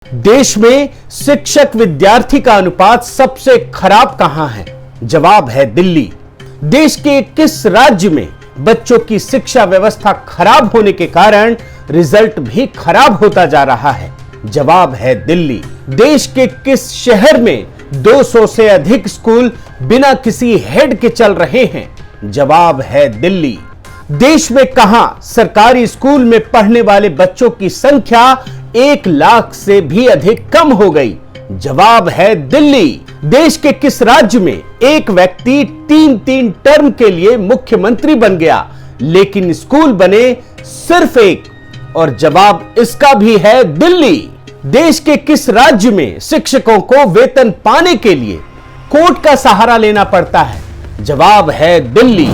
देश में शिक्षक विद्यार्थी का अनुपात सबसे खराब कहां है? जवाब है दिल्ली। देश के किस राज्य में बच्चों की शिक्षा व्यवस्था खराब होने के कारण रिजल्ट भी खराब होता जा रहा है? जवाब है दिल्ली। देश के किस शहर में 200 से अधिक स्कूल बिना किसी हेड के चल रहे हैं? जवाब है दिल्ली। देश में कहां सरकारी स्कूल में पढ़ने वाले बच्चों की संख्या 1 लाख से भी अधिक कम हो गई? जवाब है दिल्ली। देश के किस राज्य में एक व्यक्ति 3-3 टर्म के लिए मुख्यमंत्री बन गया लेकिन स्कूल बने सिर्फ एक? और जवाब इसका भी है दिल्ली। देश के किस राज्य में शिक्षकों को वेतन पाने के लिए कोर्ट का सहारा लेना पड़ता है? जवाब है दिल्ली।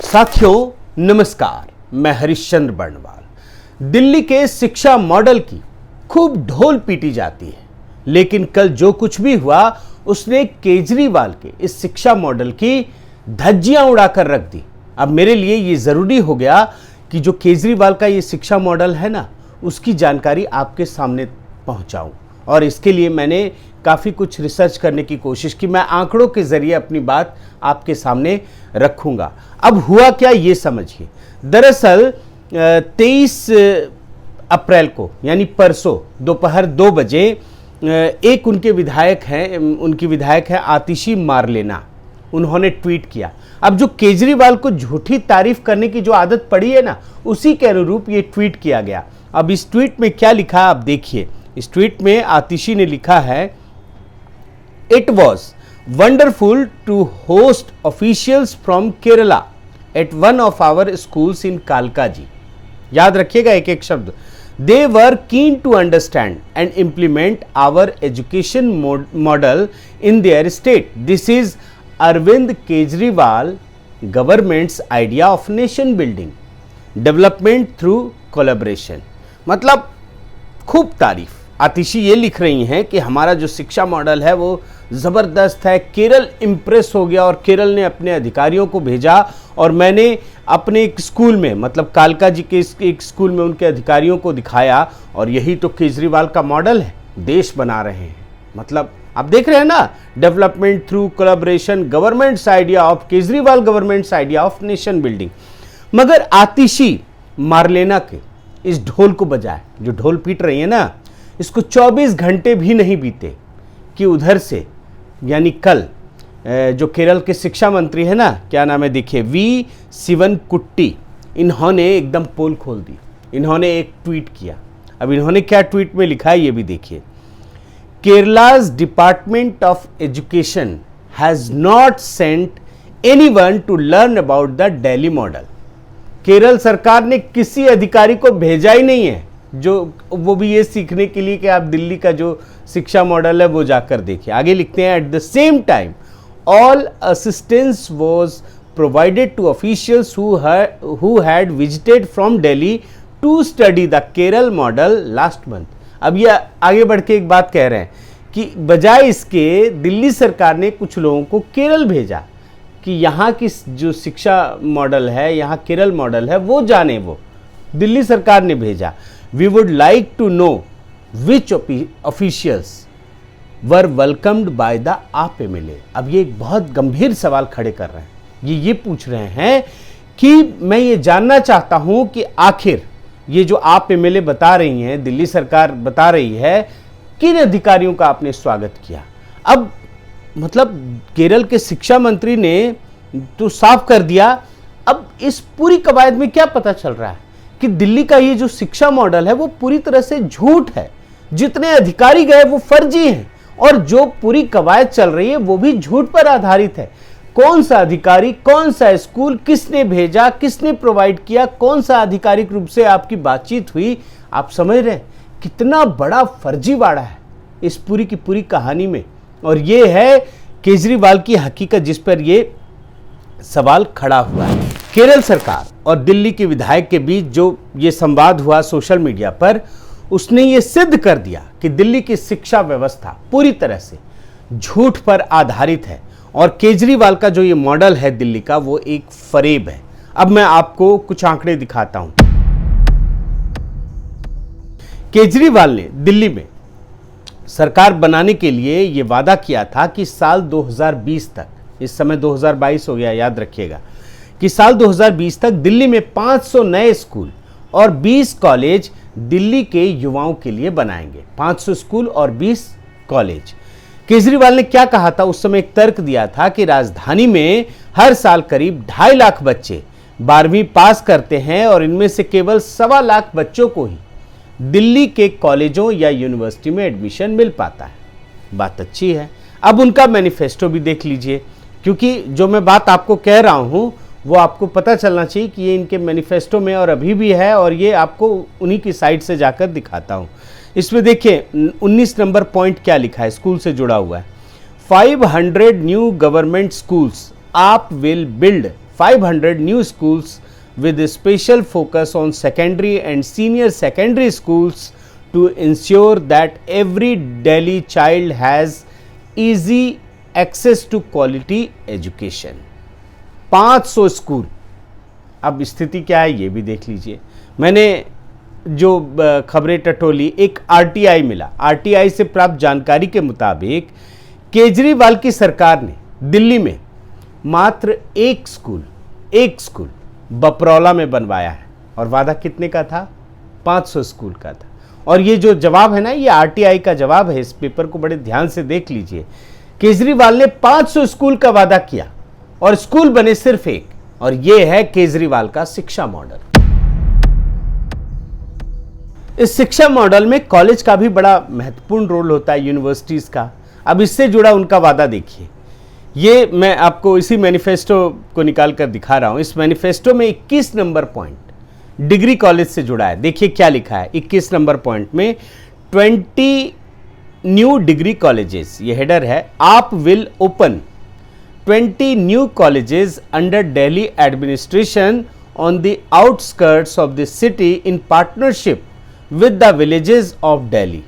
साथियों नमस्कार, मैं हरिश्चंद्र बर्णवाल। दिल्ली के शिक्षा मॉडल की खूब ढोल पीटी जाती है, लेकिन कल जो कुछ भी हुआ उसने केजरीवाल के इस शिक्षा मॉडल की धज्जियां उड़ाकर रख दी। अब मेरे लिए यह जरूरी हो गया कि जो केजरीवाल का ये शिक्षा मॉडल है ना, उसकी जानकारी आपके सामने पहुंचाऊं, और इसके लिए मैंने काफ़ी कुछ रिसर्च करने की कोशिश की। मैं आंकड़ों के जरिए अपनी बात आपके सामने रखूंगा। अब हुआ क्या ये समझिए। दरअसल 23 अप्रैल को यानी परसों दोपहर 2 बजे एक उनकी विधायक है आतिशी मारलेना, उन्होंने ट्वीट किया। अब जो केजरीवाल को झूठी तारीफ करने की जो आदत पड़ी है ना, उसी के अनुरूप ये ट्वीट किया गया। अब इस ट्वीट में क्या लिखा आप देखिए। इस ट्वीट में आतिशी ने लिखा है, it was wonderful to host officials from Kerala at one of our schools in Kalkaji. याद रखिएगा एक एक शब्द। They were keen to understand and implement our education model in their state. This is Arvind Kejriwal government's idea of nation building development through collaboration. मतलब खूब तारीफ। आतिशी ये लिख रही हैं कि हमारा जो शिक्षा मॉडल है वो ज़बरदस्त है। केरल इम्प्रेस हो गया और केरल ने अपने अधिकारियों को भेजा, और मैंने अपने एक स्कूल में, मतलब कालका जी के एक स्कूल में उनके अधिकारियों को दिखाया, और यही तो केजरीवाल का मॉडल है। देश बना रहे हैं, मतलब आप देख रहे हैं ना, development through collaboration, governments idea of Kejriwal, government's idea of nation building. मगर आतिशी मारलेना के इस ढोल को बजाए, जो ढोल पीट रही है ना, इसको 24 घंटे भी नहीं बीते कि उधर से यानी कल जो केरल के शिक्षा मंत्री है ना, क्या नाम है देखिए, वी शिवनकुट्टी, इन्होंने एकदम पोल खोल दी। इन्होंने एक ट्वीट किया। अब इन्होंने क्या ट्वीट में लिखा है ये भी देखिए। Kerala's department of education has not sent anyone to learn about the Delhi model. Kerala सरकार ने किसी अधिकारी को भेजा ही नहीं है, जो वो भी ये सीखने के लिए कि आप दिल्ली का जो शिक्षा मॉडल है वो जाकर देखिए। आगे लिखते हैं, at the same time all assistance was provided to officials who had visited from Delhi to study the Kerala model last month. अब ये आगे बढ़ के एक बात कह रहे हैं कि बजाय इसके दिल्ली सरकार ने कुछ लोगों को केरल भेजा कि यहाँ की जो शिक्षा मॉडल है, यहाँ केरल मॉडल है, वो जाने। वो दिल्ली सरकार ने भेजा। We would like to know which officials were welcomed by the AAP MLA. अब ये एक बहुत गंभीर सवाल खड़े कर रहे हैं। ये पूछ रहे हैं कि मैं ये जानना चाहता हूं कि आखिर ये जो आप एमएलए बता रही हैं, दिल्ली सरकार बता रही है, किन अधिकारियों का आपने स्वागत किया? अब मतलब केरल के शिक्षा मंत्री ने तो साफ कर दिया। अब इस पूरी कवायद में क्या पता चल रहा है कि दिल्ली का ये जो शिक्षा मॉडल है वो पूरी तरह से झूठ है। जितने अधिकारी गए वो फर्जी हैं, और जो पूरी कवायद चल रही है वो भी झूठ पर आधारित है। कौन सा अधिकारी, कौन सा स्कूल, किसने भेजा, किसने प्रोवाइड किया, कौन सा आधिकारिक रूप से आपकी बातचीत हुई, आप समझ रहे हैं कितना बड़ा फर्जीवाड़ा है इस पूरी की पूरी कहानी में। और ये है केजरीवाल की हकीकत जिस पर ये सवाल खड़ा हुआ है। केरल सरकार और दिल्ली के विधायक के बीच जो ये संवाद हुआ सोशल मीडिया पर, उसने ये सिद्ध कर दिया कि दिल्ली की शिक्षा व्यवस्था पूरी तरह से झूठ पर आधारित है, और केजरीवाल का जो ये मॉडल है दिल्ली का, वो एक फरेब है। अब मैं आपको कुछ आंकड़े दिखाता हूं। केजरीवाल ने दिल्ली में सरकार बनाने के लिए ये वादा किया था कि साल 2020 तक, इस समय 2022 हो गया, याद रखिएगा कि साल 2020 तक दिल्ली में 500 नए स्कूल और 20 कॉलेज दिल्ली के युवाओं के लिए बनाएंगे। 500 स्कूल और 20 कॉलेज। केजरीवाल ने क्या कहा था उस समय? एक तर्क दिया था कि राजधानी में हर साल करीब 2.5 लाख बच्चे 12वीं पास करते हैं और इनमें से केवल 1.25 लाख बच्चों को ही दिल्ली के कॉलेजों या यूनिवर्सिटी में एडमिशन मिल पाता है। बात अच्छी है। अब उनका मैनिफेस्टो भी देख लीजिए, क्योंकि जो मैं बात आपको कह रहा हूं वो आपको पता चलना चाहिए कि ये इनके मैनिफेस्टो में और अभी भी है, और ये आपको उन्हीं की साइट से जाकर दिखाता हूं। इसमें देखिए 19 नंबर पॉइंट क्या लिखा है, स्कूल से जुड़ा हुआ है। 500 न्यू गवर्नमेंट स्कूल्स आप will build 500 new schools with a special focus on secondary and senior secondary schools to ensure that every Delhi child has easy access to quality education। 500 school. अब स्थिति क्या है ये भी देख लीजिए। मैंने जो खबरें टटोली, एक आरटीआई मिला। आरटीआई से प्राप्त जानकारी के मुताबिक केजरीवाल की सरकार ने दिल्ली में मात्र एक स्कूल बपरौला में बनवाया है, और वादा कितने का था? 500 स्कूल का था। और ये जो जवाब है ना, ये आरटीआई का जवाब है। इस पेपर को बड़े ध्यान से देख लीजिए। केजरीवाल ने 500 स्कूल का वादा किया और स्कूल बने सिर्फ एक, और ये है केजरीवाल का शिक्षा मॉडल। इस शिक्षा मॉडल में कॉलेज का भी बड़ा महत्वपूर्ण रोल होता है, यूनिवर्सिटीज का। अब इससे जुड़ा उनका वादा देखिए। ये मैं आपको इसी मैनिफेस्टो को निकाल कर दिखा रहा हूं। इस मैनिफेस्टो में 21 नंबर पॉइंट डिग्री कॉलेज से जुड़ा है। देखिए क्या लिखा है 21 नंबर पॉइंट में, 20 न्यू डिग्री कॉलेजेस, ये हेडर है। आप will open 20 new colleges under Delhi administration on the outskirts of the city in partnership with the villages of Delhi.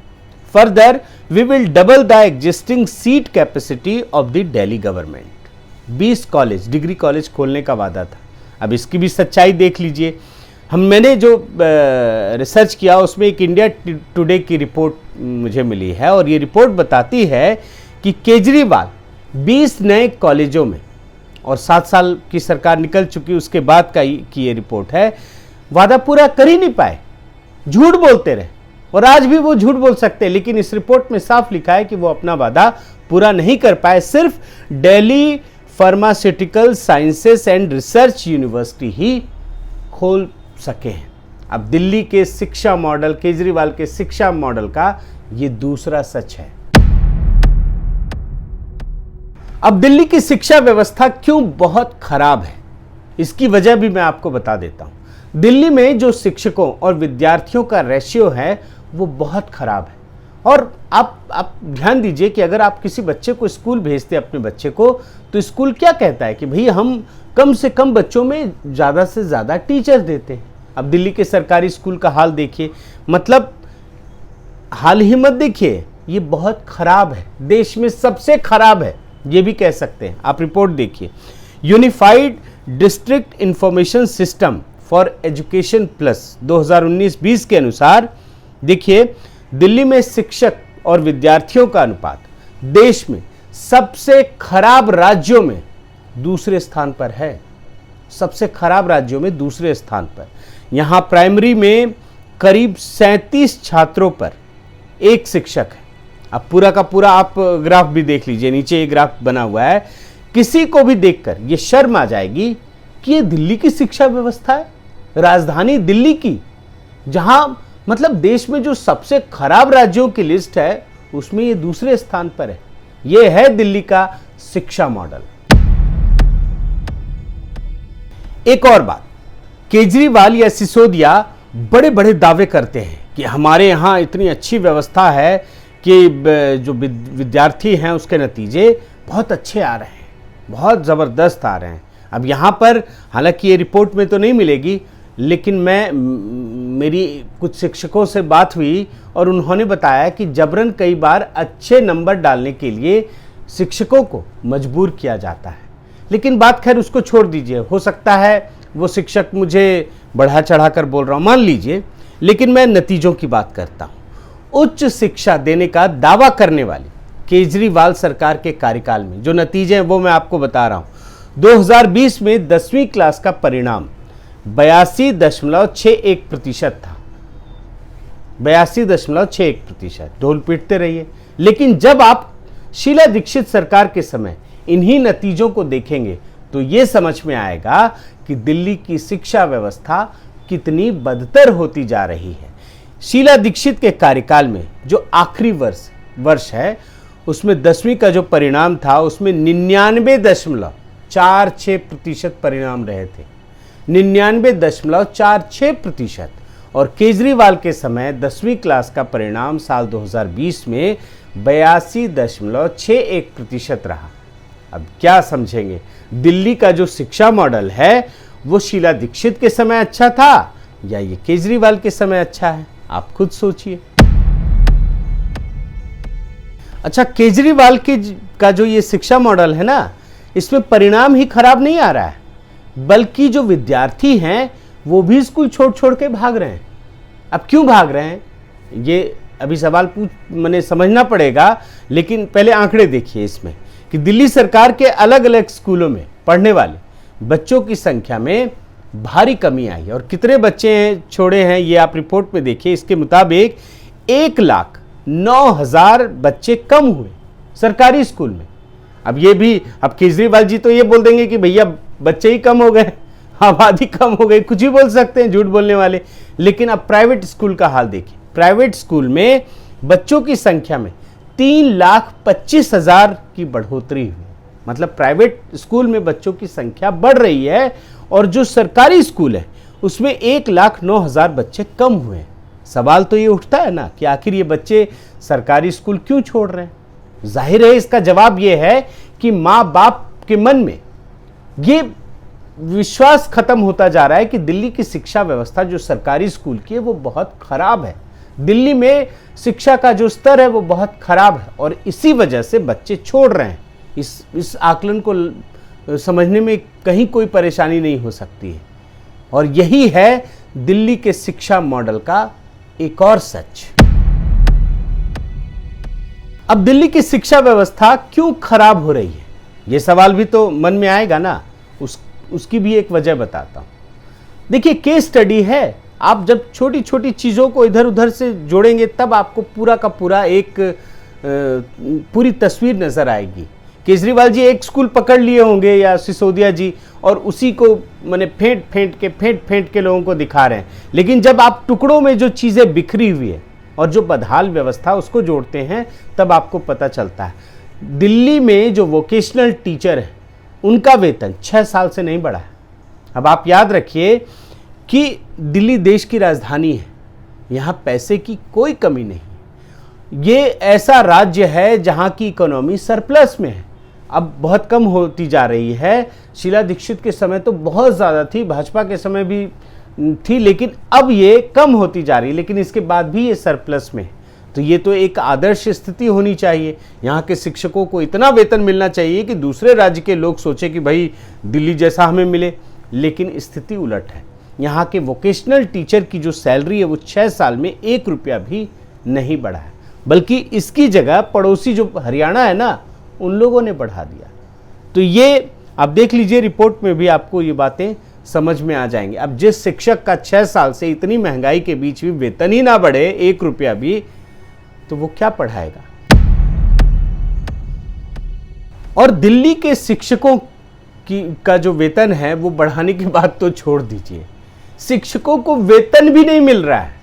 Further, we will double the existing seat capacity of the Delhi government. 20 college, degree college खोलने का वादा था। अब इसकी भी सच्चाई देख लीजिए। मैंने जो रिसर्च किया उसमें एक इंडिया टुडे की रिपोर्ट मुझे मिली है, और ये रिपोर्ट बताती है कि केजरीवाल 20 नए कॉलेजों में, और 7 साल की सरकार निकल चुकी उसके बाद की ये रिपोर्ट है, वादा पूरा कर ही नहीं पाए, झूठ बोलते रहे। और आज भी वो झूठ बोल सकते हैं, लेकिन इस रिपोर्ट में साफ लिखा है कि वो अपना वादा पूरा नहीं कर पाए। सिर्फ Delhi pharmaceutical sciences and research university ही खोल सके हैं। अब दिल्ली के शिक्षा मॉडल, केजरीवाल के शिक्षा मॉडल का ये दूसरा सच है। अब दिल्ली की शिक्षा व्यवस्था क्यों बहुत खराब है, इसकी वजह भी मैं आपको बता देता हूं। दिल्ली में जो शिक्षकों और विद्यार्थियों का रेशियो है वो बहुत खराब है। और आप ध्यान दीजिए कि अगर आप किसी बच्चे को स्कूल भेजते हैं, अपने बच्चे को, तो स्कूल क्या कहता है कि भाई हम कम से कम बच्चों में ज़्यादा से ज़्यादा टीचर देते हैं। अब दिल्ली के सरकारी स्कूल का हाल देखिए, मतलब हाल ही मत देखिए, ये बहुत खराब है, देश में सबसे खराब है ये भी कह सकते हैं। आप रिपोर्ट देखिए, unified district information system for education plus 2019-20 के अनुसार देखिए दिल्ली में शिक्षक और विद्यार्थियों का अनुपात देश में सबसे खराब राज्यों में दूसरे स्थान पर है। सबसे खराब राज्यों में दूसरे स्थान पर। यहां प्राइमरी में करीब 37 छात्रों पर एक शिक्षक है। अब पूरा का पूरा आप ग्राफ भी देख लीजिए, नीचे ये ग्राफ बना हुआ है। किसी को भी देखकर ये शर्म आ जाएगी कि ये दिल्ली की शिक्षा व्यवस्था है, राजधानी दिल्ली की, जहां मतलब देश में जो सबसे खराब राज्यों की लिस्ट है उसमें ये दूसरे स्थान पर है। ये है दिल्ली का शिक्षा मॉडल। एक और बात, केजरीवाल या सिसोदिया बड़े बड़े दावे करते हैं कि हमारे यहां इतनी अच्छी व्यवस्था है कि जो विद्यार्थी हैं उसके नतीजे बहुत अच्छे आ रहे हैं, बहुत ज़बरदस्त आ रहे हैं। अब यहाँ पर हालांकि ये रिपोर्ट में तो नहीं मिलेगी, लेकिन मेरी कुछ शिक्षकों से बात हुई और उन्होंने बताया कि जबरन कई बार अच्छे नंबर डालने के लिए शिक्षकों को मजबूर किया जाता है। लेकिन बात खैर उसको छोड़ दीजिए, हो सकता है वो शिक्षक मुझे बढ़ा चढ़ा कर बोल रहा हूँ, मान लीजिए, लेकिन मैं नतीजों की बात करता हूँ। उच्च शिक्षा देने का दावा करने वाली केजरीवाल सरकार के कार्यकाल में जो नतीजे हैं वो मैं आपको बता रहा हूं। 2020 में 10वीं क्लास का परिणाम 82.61% था। 82.61%। ढोल पीटते रहिए। लेकिन जब आप शीला दीक्षित सरकार के समय इन्हीं नतीजों को देखेंगे तो ये समझ में आएगा कि दिल्ली की शिक्षा व्यवस्था कितनी बदतर होती जा रही है। शीला दीक्षित के कार्यकाल में जो आखिरी वर्ष है उसमें 10वीं का जो परिणाम था उसमें 99.46% परिणाम रहे थे। 99.46%। और केजरीवाल के समय 10वीं क्लास का परिणाम साल 2020 में 82.61% रहा। अब क्या समझेंगे, दिल्ली का जो शिक्षा मॉडल है वो शीला दीक्षित के समय अच्छा था या ये केजरीवाल के समय अच्छा है? आप खुद सोचिए। अच्छा, केजरीवाल का जो ये शिक्षा मॉडल है ना, इसमें परिणाम ही खराब नहीं आ रहा है, बल्कि जो विद्यार्थी हैं वो भी स्कूल छोड़ के भाग रहे हैं। अब क्यों भाग रहे हैं ये अभी सवाल मैंने समझना पड़ेगा, लेकिन पहले आंकड़े देखिए इसमें कि दिल्ली सरकार के अलग अलग स्कूलों में पढ़ने वाले बच्चों की संख्या में भारी कमी आई है। और कितने बच्चे छोड़े हैं ये आप रिपोर्ट में देखिए। इसके मुताबिक 1,09,000 बच्चे कम हुए सरकारी स्कूल में। अब केजरीवाल जी तो ये बोल देंगे कि भैया बच्चे ही कम हो गए, आबादी कम हो गई, कुछ भी बोल सकते हैं झूठ बोलने वाले। लेकिन अब प्राइवेट स्कूल का हाल देखिए। प्राइवेट स्कूल में बच्चों की संख्या में 3,25,000 की बढ़ोतरी हुई। मतलब प्राइवेट स्कूल में बच्चों की संख्या बढ़ रही है और जो सरकारी स्कूल है उसमें 1,09,000 बच्चे कम हुए हैं। सवाल तो ये उठता है ना कि आखिर ये बच्चे सरकारी स्कूल क्यों छोड़ रहे हैं? जाहिर है इसका जवाब ये है कि माँ बाप के मन में ये विश्वास खत्म होता जा रहा है कि दिल्ली की शिक्षा व्यवस्था जो सरकारी स्कूल की है वो बहुत खराब है। दिल्ली में शिक्षा का जो स्तर है वो बहुत खराब है और इसी वजह से बच्चे छोड़ रहे हैं। इस आकलन को समझने में कहीं कोई परेशानी नहीं हो सकती है। और यही है दिल्ली के शिक्षा मॉडल का एक और सच। अब दिल्ली की शिक्षा व्यवस्था क्यों खराब हो रही है, यह सवाल भी तो मन में आएगा ना। उसकी भी एक वजह बताता हूं। देखिए, केस स्टडी है। आप जब छोटी छोटी चीजों को इधर उधर से जोड़ेंगे तब आपको पूरा का पूरा एक पूरी तस्वीर नजर आएगी। केजरीवाल जी एक स्कूल पकड़ लिए होंगे या सिसोदिया जी, और उसी को मैंने फेंट के लोगों को दिखा रहे हैं। लेकिन जब आप टुकड़ों में जो चीजें बिखरी हुई है और जो बदहाल व्यवस्था उसको जोड़ते हैं तब आपको पता चलता है। दिल्ली में जो वोकेशनल टीचर है उनका वेतन 6 साल से नहीं बढ़ा है। अब आप याद रखिए कि दिल्ली देश की राजधानी है, यहाँ पैसे की कोई कमी नहीं। ये ऐसा राज्य है जहाँ की इकोनॉमी सरप्लस में है, अब बहुत कम होती जा रही है। शीला दीक्षित के समय तो बहुत ज़्यादा थी, भाजपा के समय भी थी, लेकिन अब ये कम होती जा रही है। लेकिन इसके बाद भी ये सरप्लस में है। तो ये तो एक आदर्श स्थिति होनी चाहिए। यहाँ के शिक्षकों को इतना वेतन मिलना चाहिए कि दूसरे राज्य के लोग सोचे कि भाई दिल्ली जैसा हमें मिले। लेकिन स्थिति उलट है। यहाँ के वोकेशनल टीचर की जो सैलरी है वो 6 साल में 1 रुपया भी नहीं बढ़ा है, बल्कि इसकी जगह पड़ोसी जो हरियाणा है ना, उन लोगों ने बढ़ा दिया। तो ये आप देख लीजिए, रिपोर्ट में भी आपको ये बातें समझ में आ जाएंगे। अब जिस शिक्षक का 6 साल से इतनी महंगाई के बीच भी वेतन ही ना बढ़े 1 रुपया भी, तो वो क्या पढ़ाएगा? और दिल्ली के शिक्षकों का जो वेतन है वो बढ़ाने की बात तो छोड़ दीजिए, शिक्षकों को वेतन भी नहीं मिल रहा है।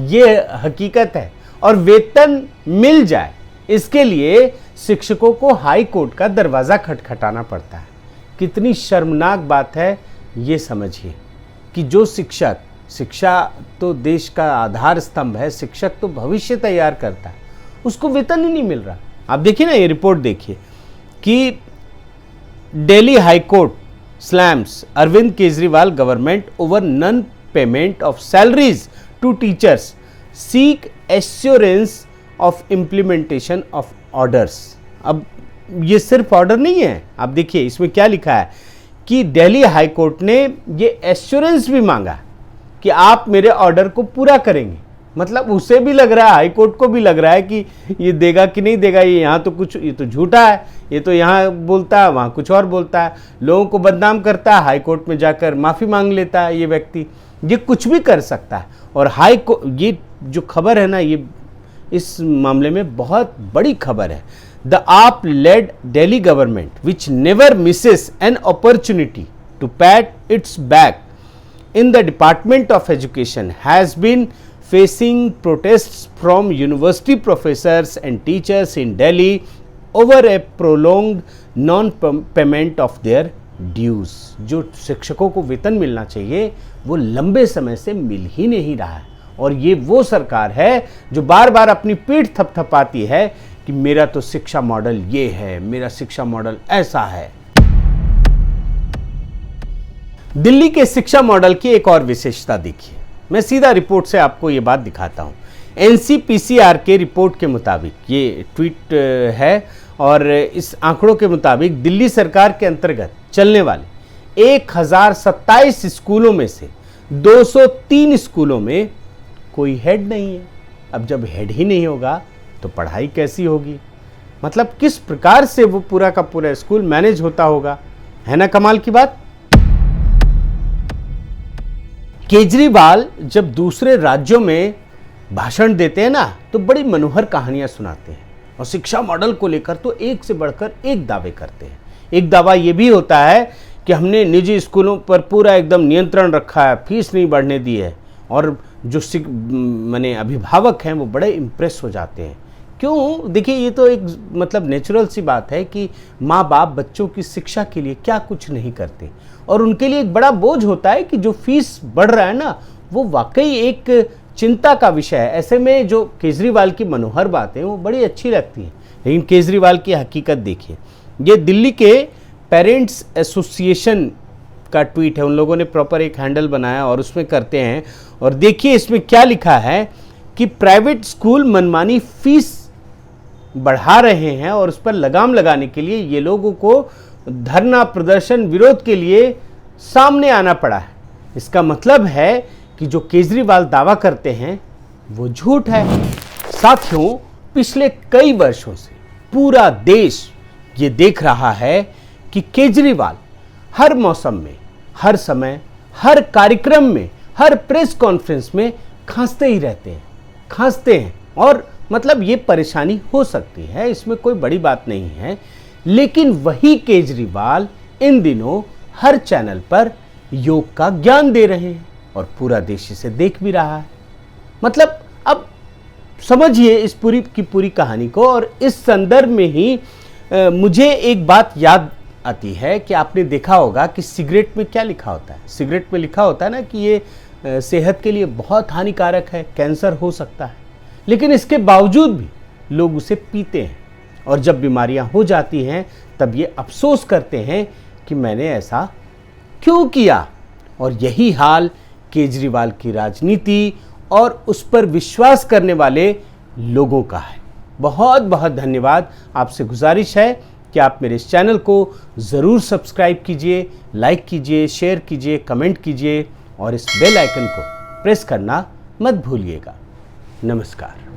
ये हकीकत है। और वेतन मिल जाए इसके लिए शिक्षकों को हाई कोर्ट का दरवाजा खटखटाना पड़ता है। कितनी शर्मनाक बात है ये समझिए कि जो शिक्षा तो देश का आधार स्तंभ है, शिक्षक तो भविष्य तैयार करता है, उसको वेतन ही नहीं मिल रहा। आप देखिए ना, ये रिपोर्ट देखिए कि Delhi high court slams Arvind Kejriwal government over non payment of salaries to teachers, seek assurance of implementation of orders. अब ये सिर्फ ऑर्डर नहीं है, आप देखिए इसमें क्या लिखा है कि दिल्ली हाई कोर्ट ने ये एश्योरेंस भी मांगा कि आप मेरे ऑर्डर को पूरा करेंगे। मतलब उसे भी लग रहा है, हाई कोर्ट को भी लग रहा है कि ये देगा कि नहीं देगा, ये यहाँ तो कुछ, ये तो झूठा है, ये तो यहाँ बोलता है वहाँ कुछ और बोलता है, लोगों को बदनाम करता है, हाई कोर्ट में जाकर माफ़ी मांग लेता है। ये व्यक्ति ये कुछ भी कर सकता है। और हाई कोर्ट, ये जो खबर है ना, ये इस मामले में बहुत बड़ी खबर है। The AAP led Delhi government which never misses an opportunity to pat its back in the Department of Education has been facing protests from university professors and teachers in Delhi over a prolonged non-payment of their dues। जो शिक्षकों को वेतन मिलना चाहिए वो लंबे समय से मिल ही नहीं रहा है। और ये वो सरकार है जो बार बार अपनी पीठ थपथपाती है कि मेरा तो शिक्षा मॉडल ये है, मेरा शिक्षा मॉडल ऐसा है। दिल्ली के शिक्षा मॉडल की एक और विशेषता देखिए। मैं सीधा रिपोर्ट से आपको ये बात दिखाता हूँ। एनसीपीसीआर के रिपोर्ट के मुताबिक, ये ट्वीट है, और इस आंकड़ों के मुताबिक दिल्ली सरकार के अंतर्गत चलने वाले 1027 स्कूलों में से 203 स्कूलों में कोई हेड नहीं है। अब जब हेड ही नहीं होगा तो पढ़ाई कैसी होगी? मतलब किस प्रकार से वो पूरा का पूरा स्कूल मैनेज होता होगा, है ना कमाल की बात। केजरीवाल जब दूसरे राज्यों में भाषण देते हैं ना तो बड़ी मनोहर कहानियां सुनाते हैं, और शिक्षा मॉडल को लेकर तो एक से बढ़कर एक दावे करते हैं। एक दावा ये भी होता है कि हमने निजी स्कूलों पर पूरा एकदम नियंत्रण रखा है, फीस नहीं बढ़ने दी है, और जो माने अभिभावक हैं वो बड़े इम्प्रेस हो जाते हैं। क्यों? देखिए, ये तो एक मतलब नेचुरल सी बात है कि माँ बाप बच्चों की शिक्षा के लिए क्या कुछ नहीं करते, और उनके लिए एक बड़ा बोझ होता है कि जो फीस बढ़ रहा है ना, वो वाकई एक चिंता का विषय है। ऐसे में जो केजरीवाल की मनोहर बातें वो बड़ी अच्छी लगती हैं, लेकिन केजरीवाल की हकीकत देखिए। ये दिल्ली के पेरेंट्स एसोसिएशन का ट्वीट है, उन लोगों ने प्रॉपर एक हैंडल बनाया और उसमें करते हैं, और देखिए इसमें क्या लिखा है कि प्राइवेट स्कूल मनमानी फीस बढ़ा रहे हैं, और उस पर लगाम लगाने के लिए ये लोगों को धरना प्रदर्शन विरोध के लिए सामने आना पड़ा है। इसका मतलब है कि जो केजरीवाल दावा करते हैं वो झूठ है। साथियों, पिछले कई वर्षों से पूरा देश ये देख रहा है कि केजरीवाल हर मौसम में, हर समय, हर कार्यक्रम में, हर प्रेस कॉन्फ्रेंस में खांसते ही रहते हैं, खांसते हैं। और मतलब ये परेशानी हो सकती है, इसमें कोई बड़ी बात नहीं है, लेकिन वही केजरीवाल इन दिनों हर चैनल पर योग का ज्ञान दे रहे हैं और पूरा देश इसे देख भी रहा है। मतलब अब समझिए इस पूरी की पूरी कहानी को। और इस संदर्भ में ही मुझे एक बात याद आती है कि आपने देखा होगा कि सिगरेट में क्या लिखा होता है। सिगरेट में लिखा होता है ना कि ये सेहत के लिए बहुत हानिकारक है, कैंसर हो सकता है, लेकिन इसके बावजूद भी लोग उसे पीते हैं, और जब बीमारियां हो जाती हैं तब ये अफसोस करते हैं कि मैंने ऐसा क्यों किया। और यही हाल केजरीवाल की राजनीति और उस पर विश्वास करने वाले लोगों का है। बहुत बहुत धन्यवाद। आपसे गुजारिश है कि आप मेरे इस चैनल को ज़रूर सब्सक्राइब कीजिए, लाइक कीजिए, शेयर कीजिए, कमेंट कीजिए, और इस बेल आइकन को प्रेस करना मत भूलिएगा। नमस्कार।